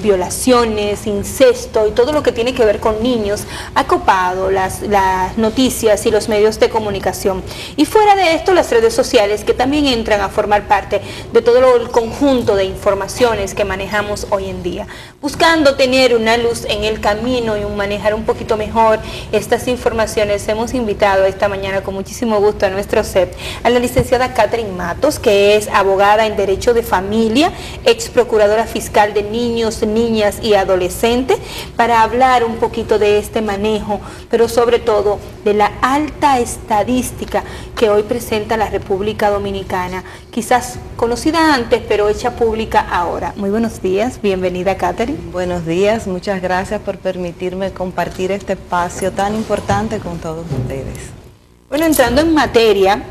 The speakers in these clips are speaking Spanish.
violaciones, incesto y todo lo que tiene que ver con niños ha copado las noticias y los medios de comunicación. Y fuera de esto, las redes sociales, que también entran a formar parte de todo el conjunto de informaciones que manejamos hoy en día. Buscando tener una luz en el camino y manejar un poquito mejor estas informaciones, hemos invitado esta mañana con muchísimo gusto a nuestro set a la licenciada Catherine Matos, que es abogada en Derecho de Familia, ex procuradora fiscal de niños, niñas y adolescentes, para hablar un poquito de este manejo, pero sobre todo de la alta estadística que hoy presenta la República Dominicana, quizás conocida antes, pero hecha pública ahora. Muy buenos días, bienvenida Catherine. Buenos días, muchas gracias por permitirme compartir este espacio tan importante con todos ustedes. Bueno, entrando en materia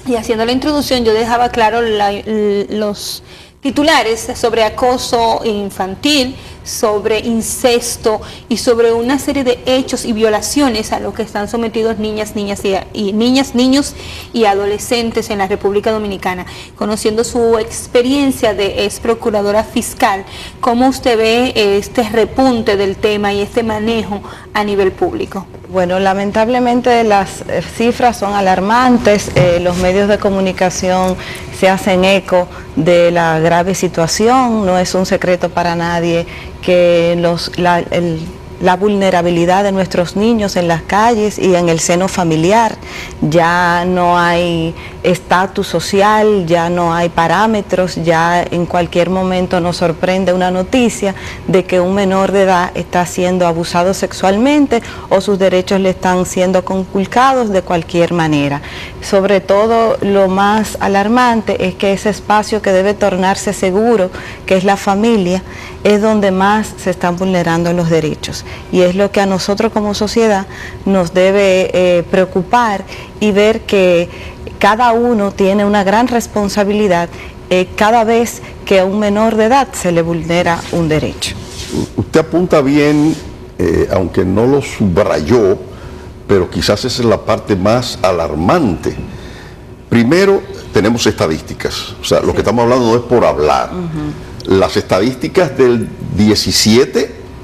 y haciendo la introducción, yo dejaba claro los titulares sobre acoso infantil, sobre incesto y sobre una serie de hechos y violaciones a los que están sometidos niños y adolescentes en la República Dominicana. Conociendo su experiencia de ex procuradora fiscal, ¿cómo usted ve este repunte del tema y este manejo a nivel público? Bueno, lamentablemente las cifras son alarmantes, los medios de comunicación se hacen eco de la grave situación, no es un secreto para nadie que la vulnerabilidad de nuestros niños en las calles y en el seno familiar, ya no hay estatus social, ya no hay parámetros, ya en cualquier momento nos sorprende una noticia de que un menor de edad está siendo abusado sexualmente o sus derechos le están siendo conculcados de cualquier manera. Sobre todo, lo más alarmante es que ese espacio que debe tornarse seguro, que es la familia, es donde más se están vulnerando los derechos. Y es lo que a nosotros como sociedad nos debe preocupar y ver que cada uno tiene una gran responsabilidad cada vez que a un menor de edad se le vulnera un derecho. Usted apunta bien, aunque no lo subrayó, pero quizás esa es la parte más alarmante. Primero, tenemos estadísticas, o sea, lo que estamos hablando no es por hablar. Las estadísticas del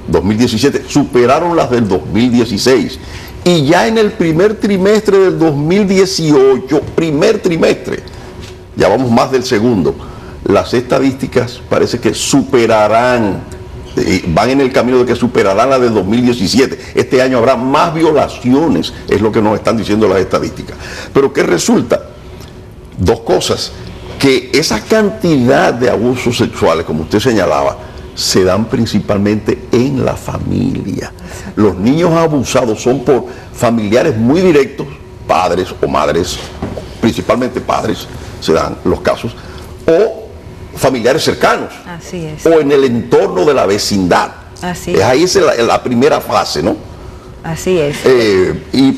2017 superaron las del 2016 y ya en el primer trimestre del 2018, primer trimestre, ya vamos más del segundo, las estadísticas parece que superarán, van en el camino de que superarán la del 2017. Este año habrá más violaciones, es lo que nos están diciendo las estadísticas. Pero ¿qué resulta? Dos cosas, que esa cantidad de abusos sexuales, como usted señalaba, se dan principalmente en la familia. Los niños abusados son por familiares muy directos, padres o madres, principalmente padres, se dan los casos, o familiares cercanos. Así es. O en el entorno de la vecindad. Así es. Ahí es la primera fase, ¿no? Así es.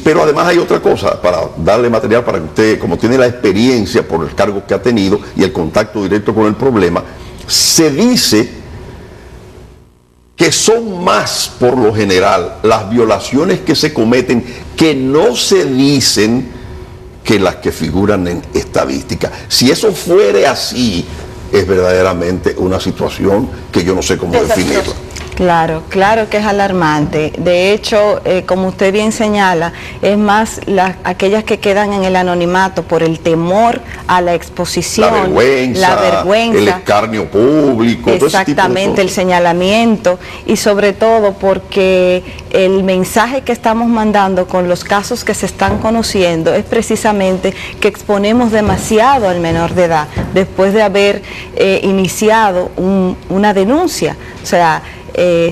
Pero además hay otra cosa, para darle material para que usted, como tiene la experiencia por el cargo que ha tenido y el contacto directo con el problema, se dice que son más, por lo general, las violaciones que se cometen que no se dicen que las que figuran en estadística. Si eso fuere así, es verdaderamente una situación que yo no sé cómo definirla. Claro, claro que es alarmante. De hecho, como usted bien señala, es más aquellas que quedan en el anonimato por el temor a la exposición, la vergüenza, el escarnio público, exactamente, el señalamiento, y sobre todo porque el mensaje que estamos mandando con los casos que se están conociendo es precisamente que exponemos demasiado al menor de edad después de haber iniciado una denuncia. O sea,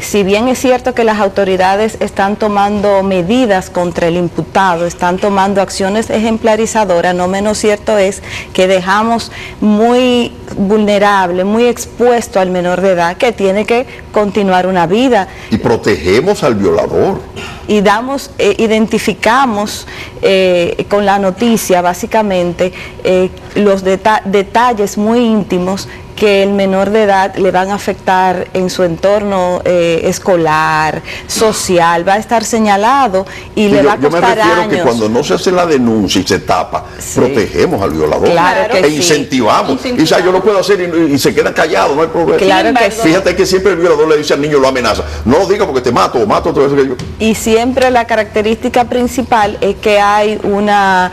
si bien es cierto que las autoridades están tomando medidas contra el imputado, están tomando acciones ejemplarizadoras, no menos cierto es que dejamos muy vulnerable, muy expuesto al menor de edad, que tiene que continuar una vida. Y protegemos al violador. Y identificamos con la noticia básicamente los detalles muy íntimos que el menor de edad le van a afectar en su entorno escolar, social, va a estar señalado y le va a costar años. Yo me refiero que cuando no se hace la denuncia y se tapa, protegemos al violador, e incentivamos. Y o sea, yo lo puedo hacer y se queda callado, no hay problema. Claro que sí. Fíjate que siempre el violador le dice al niño, lo amenaza, no lo diga porque te mato, o mato todo eso que yo... Y siempre la característica principal es que hay una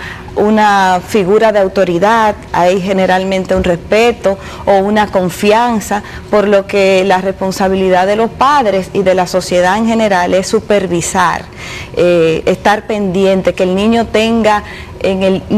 figura de autoridad, hay generalmente un respeto o una confianza, por lo que la responsabilidad de los padres y de la sociedad en general es supervisar, estar pendiente, que el niño tenga,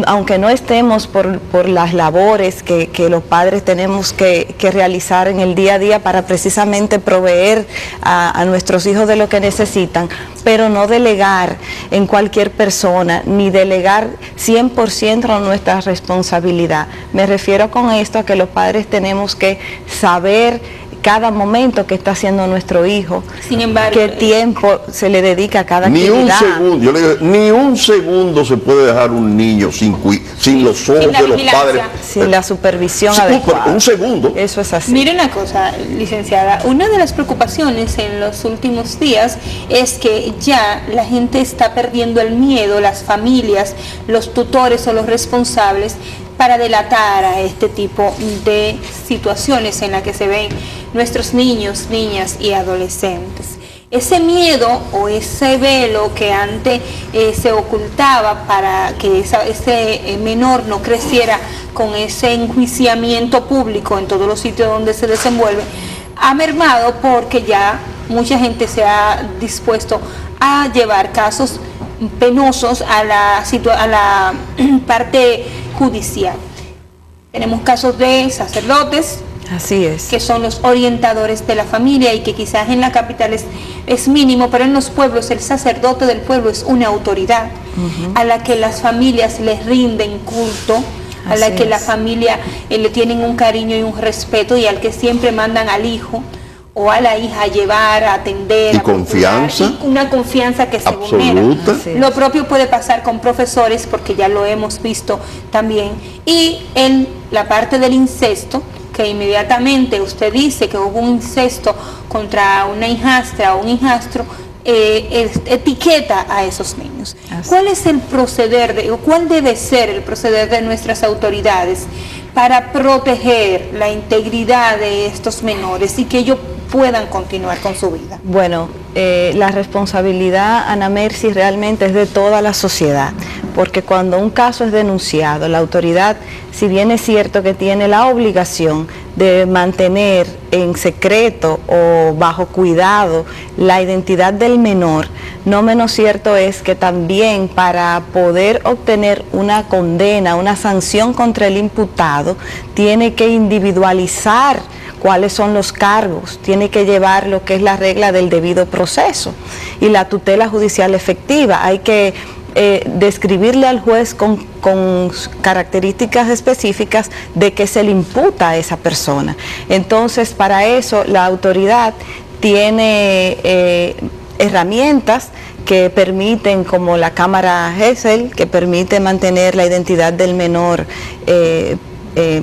aunque no estemos por las labores que los padres tenemos que realizar en el día a día para precisamente proveer a nuestros hijos de lo que necesitan, pero no delegar en cualquier persona, ni delegar 100% nuestra responsabilidad. Me refiero con esto a que los padres tenemos que saber cada momento que está haciendo nuestro hijo, sin embargo, qué tiempo se le dedica a cada ni actividad. Un segundo, yo le digo, ni un segundo se puede dejar un niño sin los ojos de los padres. Sin la supervisión adecuada. Un segundo. Eso es así. Mire una cosa, licenciada, una de las preocupaciones en los últimos días es que ya la gente está perdiendo el miedo, las familias, los tutores o los responsables, para delatar a este tipo de situaciones en las que se ven nuestros niños, niñas y adolescentes. Ese miedo o ese velo que antes se ocultaba para que ese menor no creciera con ese enjuiciamiento público en todos los sitios donde se desenvuelve, ha mermado porque ya mucha gente se ha dispuesto a llevar casos penosos a la parte judicial. Tenemos casos de sacerdotes, así es, que son los orientadores de la familia y que quizás en la capital es mínimo, pero en los pueblos el sacerdote del pueblo es una autoridad a la que las familias les rinden culto, a la que la familia le tienen un cariño y un respeto, y al que siempre mandan al hijo o a la hija a llevar, a atender, y confianza, y una confianza que se absoluta. Lo propio puede pasar con profesores, porque ya lo hemos visto también. Y en la parte del incesto, que inmediatamente usted dice que hubo un incesto contra una hijastra o un hijastro, etiqueta a esos niños. ¿Cuál es el proceder, o cuál debe ser el proceder de nuestras autoridades para proteger la integridad de estos menores y que ellos puedan continuar con su vida? Bueno, la responsabilidad, Ana Mercy, realmente es de toda la sociedad, porque cuando un caso es denunciado, la autoridad, si bien es cierto que tiene la obligación de mantener en secreto o bajo cuidado la identidad del menor, no menos cierto es que también para poder obtener una condena, una sanción contra el imputado, tiene que individualizar cuáles son los cargos, tiene que llevar lo que es la regla del debido proceso y la tutela judicial efectiva. Hay que describirle al juez con características específicas de qué se le imputa a esa persona. Entonces, para eso la autoridad tiene herramientas que permiten, como la cámara GESEL, que permite mantener la identidad del menor,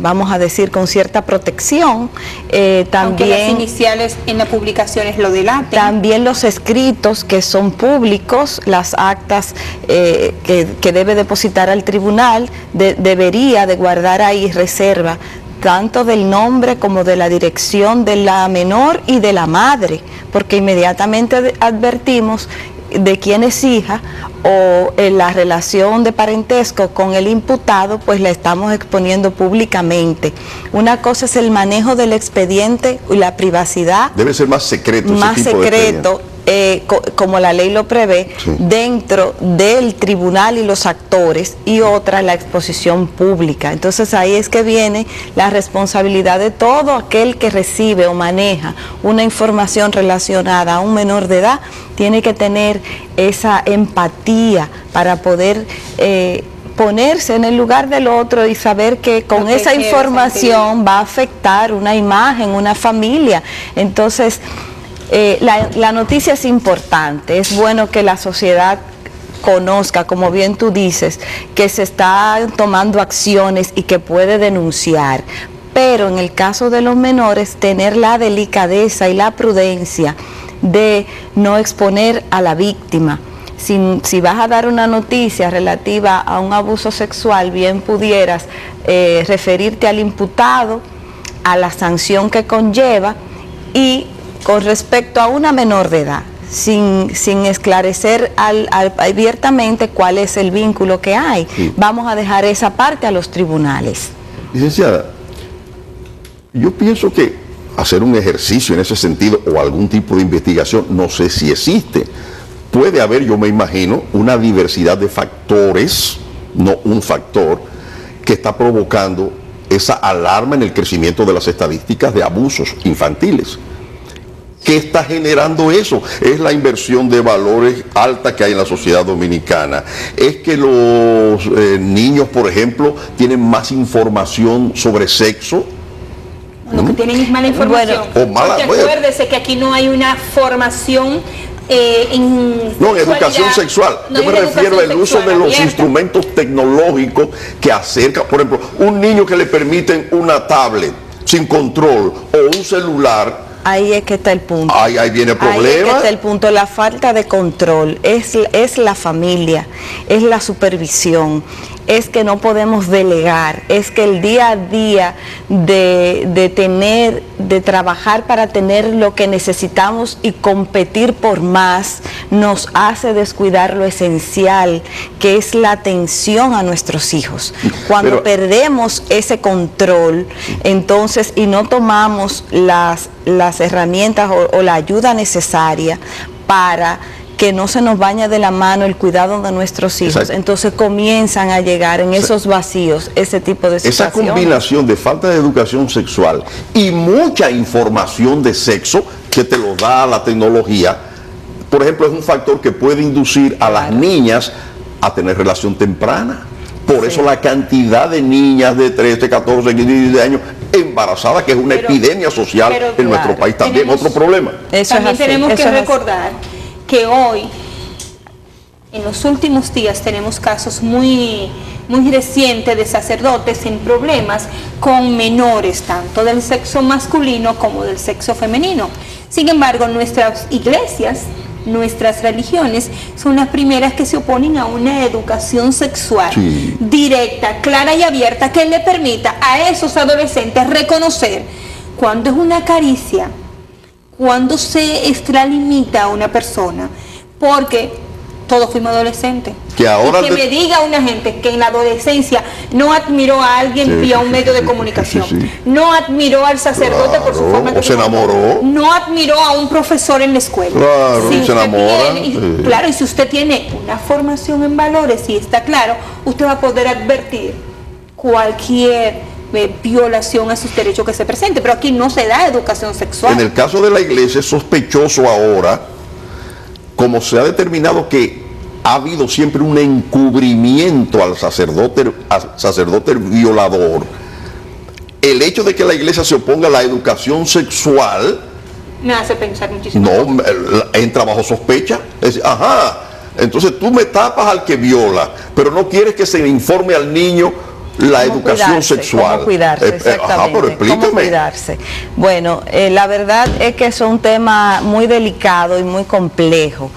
vamos a decir, con cierta protección. También, aunque las iniciales en las publicaciones lo delaten. También los escritos que son públicos, las actas que debe depositar al tribunal, debería de guardar ahí reserva tanto del nombre como de la dirección de la menor y de la madre, porque inmediatamente advertimos de quién es hija o la relación de parentesco con el imputado, pues la estamos exponiendo públicamente. Una cosa es el manejo del expediente y la privacidad. Debe ser más secreto. Más secreto, como la ley lo prevé, sí, dentro del tribunal y los actores, y otra, la exposición pública. Entonces ahí es que viene la responsabilidad de todo aquel que recibe o maneja una información relacionada a un menor de edad. Tiene que tener esa empatía para poder ponerse en el lugar del otro y saber que con esa información va a afectar una imagen, una familia. Entonces, la noticia es importante, es bueno que la sociedad conozca, como bien tú dices, que se están tomando acciones y que puede denunciar. pero en el caso de los menores tener la delicadeza y la prudencia de no exponer a la víctima. Si vas a dar una noticia relativa a un abuso sexual, bien pudieras referirte al imputado, a la sanción que conlleva, y con respecto a una menor de edad, sin esclarecer abiertamente cuál es el vínculo que hay. Sí. Vamos a dejar esa parte a los tribunales. Licenciada, yo pienso que hacer un ejercicio en ese sentido o algún tipo de investigación, no sé si existe. Puede haber, yo me imagino, una diversidad de factores, no un factor, que está provocando esa alarma en el crecimiento de las estadísticas de abusos infantiles. ¿Qué está generando eso? Es la inversión de valores alta que hay en la sociedad dominicana. Es que los niños, por ejemplo, tienen más información sobre sexo. Los que tienen mala información. Bueno, o mala, porque acuérdese que aquí no hay una formación en educación sexual. No, yo me refiero al uso de los instrumentos tecnológicos que acercan, por ejemplo, un niño que le permiten una tablet sin control o un celular. Ahí es que está el punto. Ahí viene el problema. Ahí es que está el punto. La falta de control es la familia, es la supervisión, es que no podemos delegar, es que el día a día de trabajar para tener lo que necesitamos y competir por más, nos hace descuidar lo esencial, que es la atención a nuestros hijos. Cuando perdemos ese control, entonces, y no tomamos las herramientas o la ayuda necesaria para que no se nos vaya de la mano el cuidado de nuestros hijos. Exacto. Entonces comienzan a llegar en esos vacíos ese tipo de situaciones. Esa combinación de falta de educación sexual y mucha información de sexo que te lo da la tecnología, por ejemplo, es un factor que puede inducir a las niñas a tener relación temprana. Por eso la cantidad de niñas de 13, 14, 15 años embarazadas, que es una epidemia social en nuestro país, también otro problema. También tenemos que recordar que hoy, en los últimos días, tenemos casos muy recientes de sacerdotes en problemas con menores, tanto del sexo masculino como del sexo femenino. Sin embargo, nuestras iglesias, nuestras religiones, son las primeras que se oponen a una educación sexual directa, clara y abierta, que le permita a esos adolescentes reconocer cuando es una caricia, cuando se extralimita a una persona, porque todos fuimos adolescentes. Que ahora y que me diga una gente que en la adolescencia no admiró a alguien vía un medio de comunicación, no admiró al sacerdote por su forma de se enamoró, no admiró a un profesor en la escuela. Si se enamora. Claro, y si usted tiene una formación en valores y está claro, usted va a poder advertir cualquier violación a sus derechos que se presente, pero aquí no se da educación sexual. En el caso de la iglesia es sospechoso ahora, como se ha determinado que ha habido siempre un encubrimiento al sacerdote violador, el hecho de que la iglesia se oponga a la educación sexual me hace pensar muchísimo. No, entra bajo sospecha. Es decir, entonces tú me tapas al que viola, pero no quieres que se le informe al niño la educación sexual. ¿Cómo cuidarse? Exactamente. Pero explícame. ¿Cómo cuidarse? Bueno, la verdad es que es un tema muy delicado y muy complejo.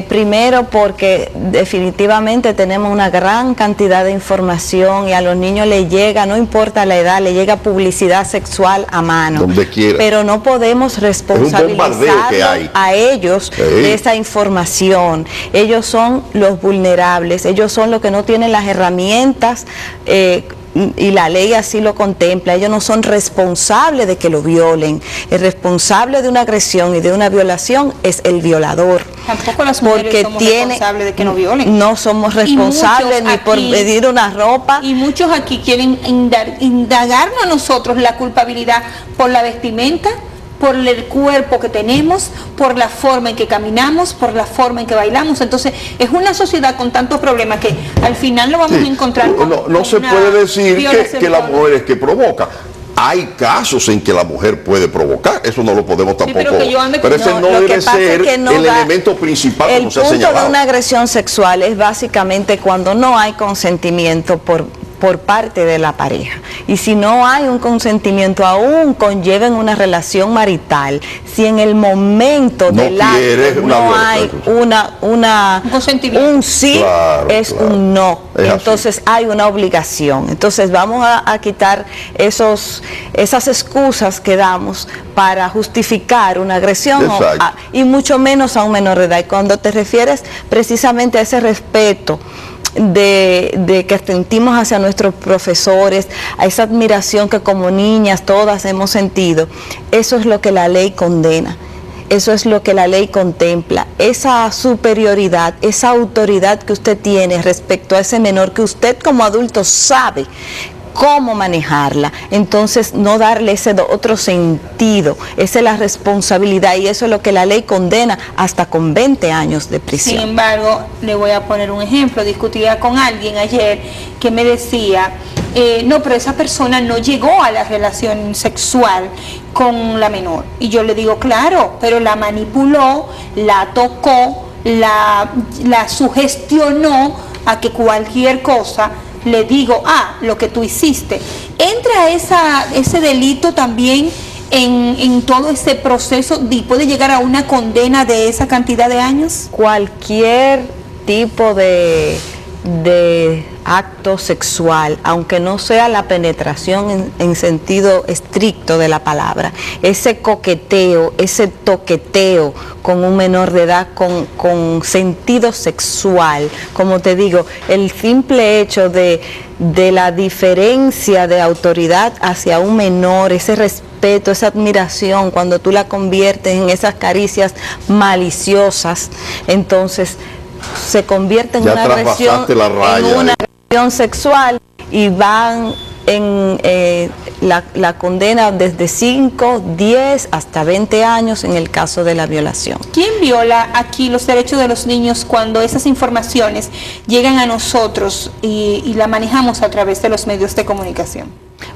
Primero porque definitivamente tenemos una gran cantidad de información y a los niños les llega, no importa la edad, les llega publicidad sexual a mano. Donde quiera. Pero no podemos responsabilizar a ellos de esa información. Ellos son los vulnerables, ellos son los que no tienen las herramientas y la ley así lo contempla. Ellos no son responsables de que lo violen. El responsable de una agresión y de una violación es el violador. Tampoco las mujeres somos responsables de que no violen. No somos responsables ni por pedir una ropa. Y muchos aquí quieren indagarnos a nosotros la culpabilidad por la vestimenta, por el cuerpo que tenemos, por la forma en que caminamos, por la forma en que bailamos. Entonces es una sociedad con tantos problemas que al final lo vamos a encontrar con, no se puede decir que la mujer es que provoca. Hay casos en que la mujer puede provocar, eso no lo podemos tampoco, pero ese no debe ser el elemento principal como se ha señalado. El punto de una agresión sexual es básicamente cuando no hay consentimiento por parte de la pareja, Y si no hay un consentimiento, aún conlleven una relación marital, si en el momento del acto no hay un consentimiento, un sí, claro, es claro, un no. Entonces hay una obligación. Entonces vamos a quitar esas excusas que damos para justificar una agresión y mucho menos a un menor de edad. Y cuando te refieres precisamente a ese respeto de que sentimos hacia nuestros profesores, a esa admiración que como niñas todas hemos sentido, eso es lo que la ley condena. Eso es lo que la ley contempla, esa superioridad, esa autoridad que usted tiene respecto a ese menor que usted como adulto sabe cómo manejarla. Entonces no darle ese otro sentido, esa es la responsabilidad y eso es lo que la ley condena hasta con 20 años de prisión. Sin embargo, le voy a poner un ejemplo. Discutía con alguien ayer que me decía, no, pero esa persona no llegó a la relación sexual con la menor. Y yo le digo, claro, pero la manipuló, la tocó, la sugestionó a que cualquier cosa le digo, lo que tú hiciste. ¿Entra ese delito también en todo ese proceso y puede llegar a una condena de esa cantidad de años? Cualquier tipo de acto sexual, aunque no sea la penetración en sentido estricto de la palabra, ese coqueteo, ese toqueteo con un menor de edad con sentido sexual, como te digo, el simple hecho de la diferencia de autoridad hacia un menor, ese respeto, esa admiración, cuando tú la conviertes en esas caricias maliciosas, entonces se convierte en una agresión sexual y van en la condena desde 5, 10 hasta 20 años en el caso de la violación. ¿Quién viola aquí los derechos de los niños cuando esas informaciones llegan a nosotros y la manejamos a través de los medios de comunicación?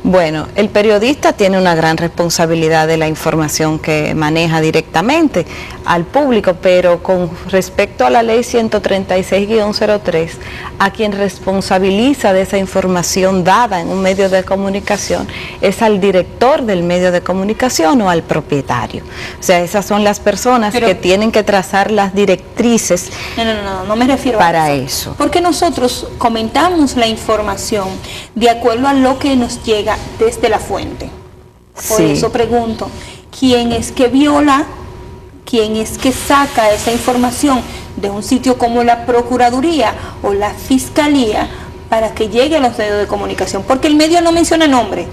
Bueno, el periodista tiene una gran responsabilidad de la información que maneja directamente al público, pero con respecto a la ley 136-03, a quien responsabiliza de esa información dada en un medio de comunicación es al director del medio de comunicación o al propietario. O sea, esas son las personas que tienen que trazar las directrices. No me refiero para eso. Porque nosotros comentamos la información de acuerdo a lo que nos llega desde la fuente. Por eso pregunto, ¿quién es que viola? ¿Quién es que saca esa información de un sitio como la Procuraduría o la Fiscalía para que llegue a los medios de comunicación? Porque el medio no menciona nombre,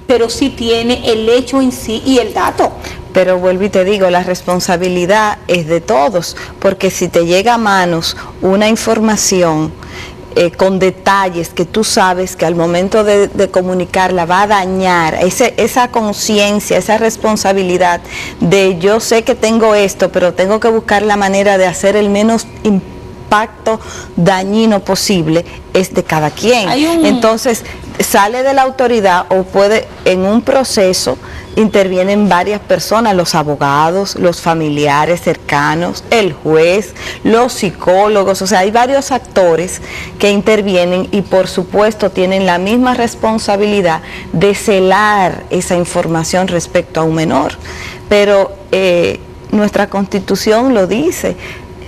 pero sí tiene el hecho en sí y el dato. Pero vuelvo y te digo, la responsabilidad es de todos, porque si te llega a manos una información con detalles que tú sabes que al momento de comunicarla va a dañar esa conciencia, esa responsabilidad de yo sé que tengo esto, pero tengo que buscar la manera de hacer el menos impacto dañino posible, es de cada quien. Entonces sale de la autoridad o puede en un proceso intervienen varias personas, los abogados, los familiares cercanos, el juez, los psicólogos, o sea, hay varios actores que intervienen y por supuesto tienen la misma responsabilidad de celar esa información respecto a un menor. Pero nuestra Constitución lo dice,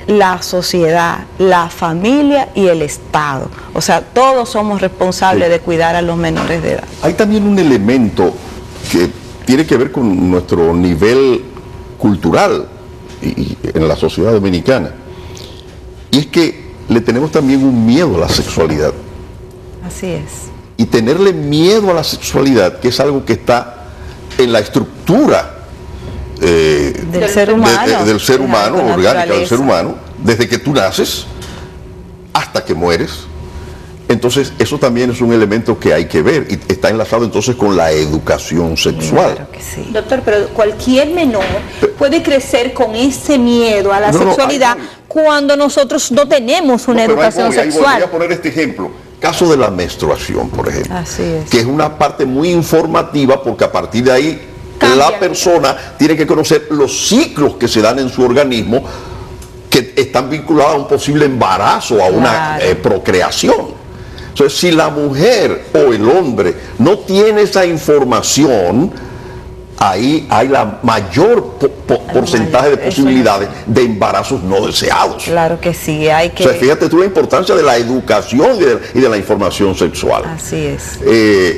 la sociedad, la familia y el Estado. O sea, todos somos responsables de cuidar a los menores de edad. Hay también un elemento que tiene que ver con nuestro nivel cultural en la sociedad dominicana. Y es que le tenemos también un miedo a la sexualidad. Así es. Y tenerle miedo a la sexualidad, que es algo que está en la estructura del ser humano, orgánica del ser humano, desde que tú naces hasta que mueres. Entonces eso también es un elemento que hay que ver y está enlazado entonces con la educación sexual. Claro que sí. Doctor, pero cualquier menor puede crecer con ese miedo a la sexualidad cuando nosotros no tenemos una educación sexual. Voy a poner este ejemplo, caso de la menstruación, por ejemplo. Así es. Que es una parte muy informativa porque a partir de ahí la persona tiene que conocer los ciclos que se dan en su organismo que están vinculados a un posible embarazo, a una procreación. Entonces, si la mujer o el hombre no tiene esa información, ahí hay la mayor porcentaje de posibilidades de embarazos no deseados. Claro que sí, hay que... O sea, fíjate tú la importancia de la educación y de la información sexual. Así es.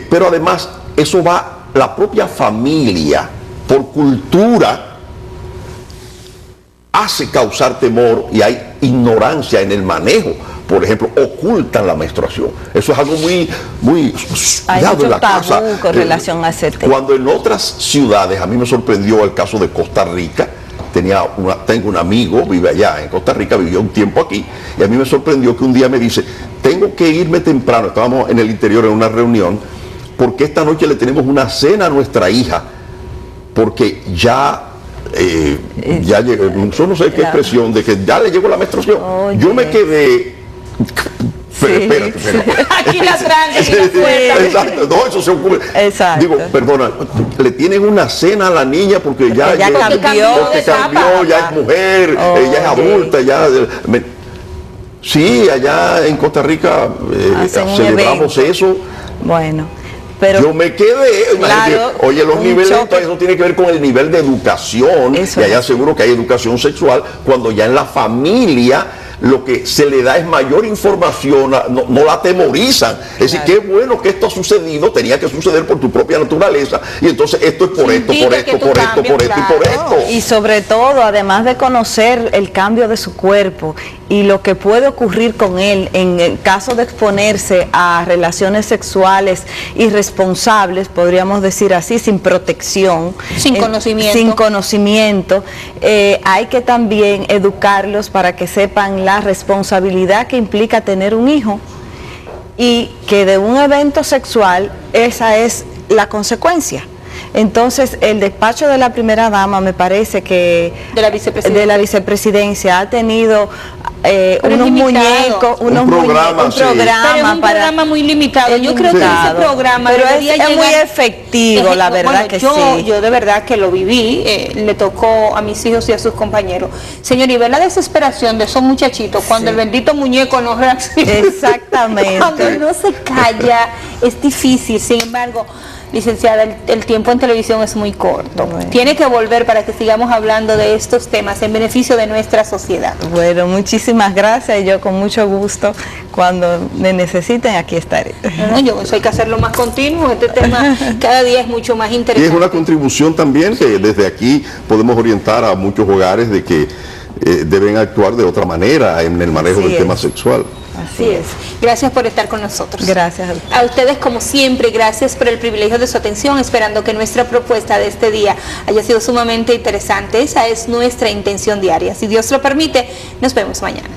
Pero además, eso va, la propia familia, por cultura, hace causar temor y hay ignorancia en el manejo. Por ejemplo, ocultan la menstruación. Eso es algo muy hay cuidado en la tabú casa. con relación a ese tema. Cuando en otras ciudades, a mí me sorprendió el caso de Costa Rica. Tengo un amigo, vive allá en Costa Rica, vivió un tiempo aquí, y a mí me sorprendió que un día me dice, tengo que irme temprano, estábamos en el interior en una reunión, porque esta noche le tenemos una cena a nuestra hija, porque ya llegó, yo no sé qué expresión, de que ya le llegó la menstruación. Oye. Yo me quedé... Espérate. Aquí la tranca, aquí la puerta. Exacto, no, eso se ocurre. Exacto. Digo, perdona, le tienen una cena a la niña porque ya cambió, ya es mujer, ella es adulta, ya... Sí, allá en Costa Rica celebramos eso. Bueno, pero... Yo me quedé, claro, oye, los niveles, eso tiene que ver con el nivel de educación, eso y allá seguro que hay educación sexual, cuando ya en la familia lo que se le da es mayor información, no la atemorizan. Es decir, qué bueno que esto ha sucedido, tenía que suceder por tu propia naturaleza, y entonces esto es por esto, por esto, por esto, por esto y por esto. Y sobre todo, además de conocer el cambio de su cuerpo y lo que puede ocurrir con él en el caso de exponerse a relaciones sexuales irresponsables, podríamos decir así, sin protección, sin conocimiento, hay que también educarlos para que sepan la responsabilidad que implica tener un hijo y que de un evento sexual esa es la consecuencia. Entonces, el despacho de la primera dama, me parece que de la vicepresidencia ha tenido unos muñecos, un programa muy limitado. Yo creo que ese programa es muy efectivo, la verdad que sí. Yo de verdad que lo viví, le tocó a mis hijos y a sus compañeros. Señor, y ver la desesperación de esos muchachitos cuando el bendito muñeco no reacciona. Exactamente. Cuando no se calla, es difícil. Sin embargo, licenciada, el tiempo en televisión es muy corto. Bueno. Tiene que volver para que sigamos hablando de estos temas en beneficio de nuestra sociedad. Bueno, muchísimas gracias. Yo con mucho gusto, cuando me necesiten, aquí estaré. Yo hay que hacerlo más continuo. Este tema cada día es mucho más interesante. Y es una contribución también que desde aquí podemos orientar a muchos hogares de que deben actuar de otra manera en el manejo del tema sexual. Así es. Gracias por estar con nosotros. Gracias a ustedes, como siempre, gracias por el privilegio de su atención, esperando que nuestra propuesta de este día haya sido sumamente interesante. Esa es nuestra intención diaria. Si Dios lo permite, nos vemos mañana.